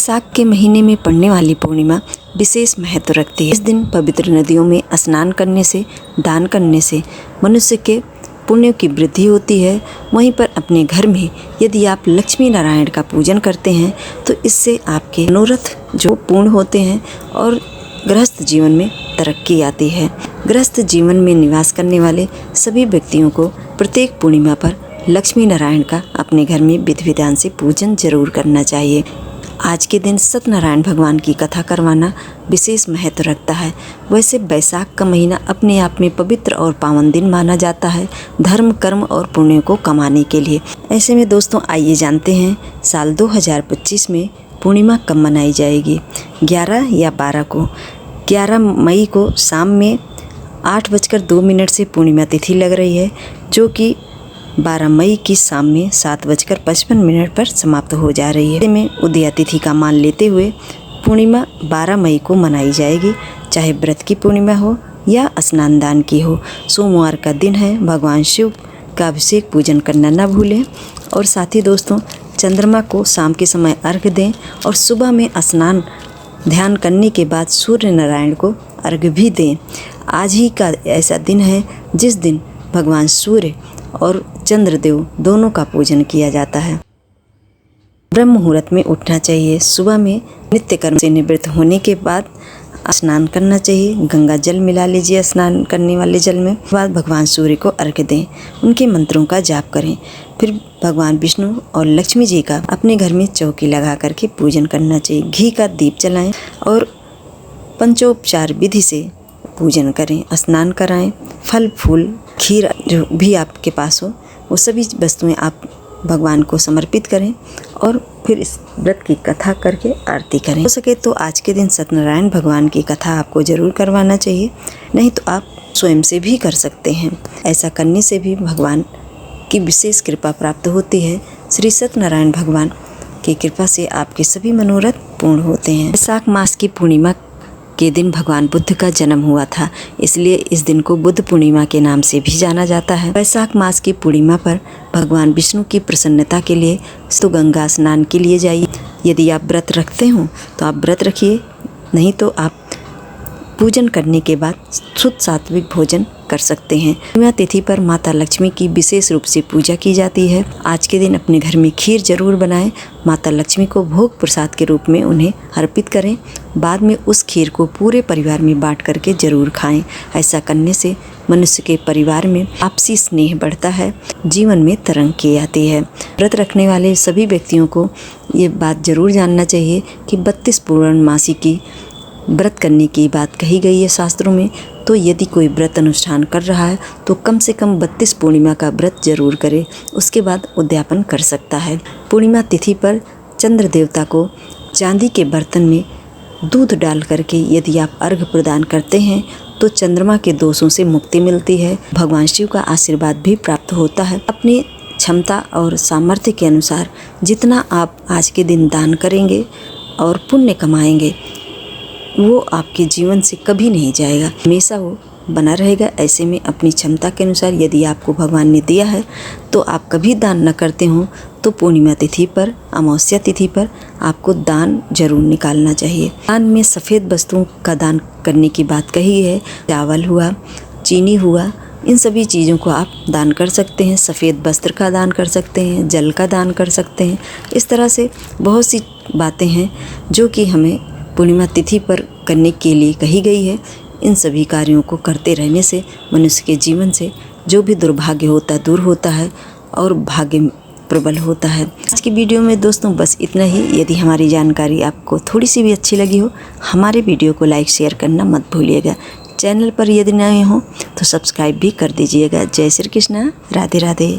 वैशाख के महीने में पड़ने वाली पूर्णिमा विशेष महत्व रखती है। इस दिन पवित्र नदियों में स्नान करने से, दान करने से मनुष्य के पुण्य की वृद्धि होती है। वहीं पर अपने घर में यदि आप लक्ष्मी नारायण का पूजन करते हैं तो इससे आपके मनोरथ जो पूर्ण होते हैं और गृहस्थ जीवन में तरक्की आती है। गृहस्थ जीवन में निवास करने वाले सभी व्यक्तियों को प्रत्येक पूर्णिमा पर लक्ष्मी नारायण का अपने घर में विधि विधान से पूजन जरूर करना चाहिए। आज के दिन सत्यनारायण भगवान की कथा करवाना विशेष महत्व रखता है। वैसे वैशाख का महीना अपने आप में पवित्र और पावन दिन माना जाता है धर्म, कर्म और पुण्य को कमाने के लिए। ऐसे में दोस्तों आइए जानते हैं साल 2025 में पूर्णिमा कब मनाई जाएगी। 11 या 12 को। 11 मई को शाम में 8:02 से पूर्णिमा तिथि लग रही है, जो कि 12 मई की शाम में 7:55 पर समाप्त हो जा रही है। में उदया तिथि का मान लेते हुए पूर्णिमा 12 मई को मनाई जाएगी, चाहे व्रत की पूर्णिमा हो या स्नान दान की हो। सोमवार का दिन है। भगवान शिव का अभिषेक पूजन करना न भूलें। और साथ ही दोस्तों चंद्रमा को शाम के समय अर्घ्य दें और सुबह में स्नान ध्यान करने के बाद सूर्य नारायण को अर्घ्य भी दें। आज ही का ऐसा दिन है जिस दिन भगवान सूर्य और चंद्रदेव दोनों का पूजन किया जाता है। ब्रह्म मुहूर्त में उठना चाहिए। सुबह में नित्य कर्म से निवृत्त होने के बाद स्नान करना चाहिए। गंगा जल मिला लीजिए स्नान करने वाले जल में। बाद भगवान सूर्य को अर्घ्य दें, उनके मंत्रों का जाप करें। फिर भगवान विष्णु और लक्ष्मी जी का अपने घर में चौकी लगा करके पूजन करना चाहिए। घी का दीप जलाएं और पंचोपचार विधि से पूजन करें, स्नान कराएं। फल फूल खीर जो भी आपके पास हो वो सभी वस्तुएं आप भगवान को समर्पित करें और फिर इस व्रत की कथा करके आरती करें। हो सके तो आज के दिन सत्यनारायण भगवान की कथा आपको जरूर करवाना चाहिए, नहीं तो आप स्वयं से भी कर सकते हैं। ऐसा करने से भी भगवान की विशेष कृपा प्राप्त होती है। श्री सत्यनारायण भगवान की कृपा से आपके सभी मनोरथ पूर्ण होते हैं। वैशाख मास की पूर्णिमा के दिन भगवान बुद्ध का जन्म हुआ था, इसलिए इस दिन को बुद्ध पूर्णिमा के नाम से भी जाना जाता है। वैशाख मास की पूर्णिमा पर भगवान विष्णु की प्रसन्नता के लिए तो गंगा स्नान के लिए जाइए। यदि आप व्रत रखते हो तो आप व्रत रखिए, नहीं तो आप पूजन करने के बाद शुद्ध सात्विक भोजन कर सकते हैं। पूर्णिमा तिथि पर माता लक्ष्मी की विशेष रूप से पूजा की जाती है। आज के दिन अपने घर में खीर जरूर बनाएं। माता लक्ष्मी को भोग प्रसाद के रूप में उन्हें अर्पित करें। बाद में उस खीर को पूरे परिवार में बांट करके जरूर खाएं। ऐसा करने से मनुष्य के परिवार में आपसी स्नेह बढ़ता है, जीवन में तरक्की आती है। व्रत रखने वाले सभी व्यक्तियों को ये बात जरूर जानना चाहिए कि 32 पूर्णमासी की व्रत करने की बात कही गई है शास्त्रों में। तो यदि कोई व्रत अनुष्ठान कर रहा है तो कम से कम 32 पूर्णिमा का व्रत जरूर करे, उसके बाद उद्यापन कर सकता है। पूर्णिमा तिथि पर चंद्र देवता को चांदी के बर्तन में दूध डाल करके यदि आप अर्घ्य प्रदान करते हैं तो चंद्रमा के दोषों से मुक्ति मिलती है। भगवान शिव का आशीर्वाद भी प्राप्त होता है। अपनी क्षमता और सामर्थ्य के अनुसार जितना आप आज के दिन दान करेंगे और पुण्य कमाएंगे वो आपके जीवन से कभी नहीं जाएगा, हमेशा वो बना रहेगा। ऐसे में अपनी क्षमता के अनुसार यदि आपको भगवान ने दिया है तो आप कभी दान न करते हो तो पूर्णिमा तिथि पर, अमावस्या तिथि पर आपको दान जरूर निकालना चाहिए। दान में सफ़ेद वस्तुओं का दान करने की बात कही है। चावल हुआ, चीनी हुआ, इन सभी चीज़ों को आप दान कर सकते हैं। सफ़ेद वस्त्र का दान कर सकते हैं, जल का दान कर सकते हैं। इस तरह से बहुत सी बातें हैं जो कि हमें पूर्णिमा तिथि पर करने के लिए कही गई है। इन सभी कार्यों को करते रहने से मनुष्य के जीवन से जो भी दुर्भाग्य होता है दूर होता है और भाग्य प्रबल होता है। आज की वीडियो में दोस्तों बस इतना ही। यदि हमारी जानकारी आपको थोड़ी सी भी अच्छी लगी हो, हमारे वीडियो को लाइक शेयर करना मत भूलिएगा। चैनल पर यदि नए हो तो सब्सक्राइब भी कर दीजिएगा। जय श्री कृष्ण, राधे राधे।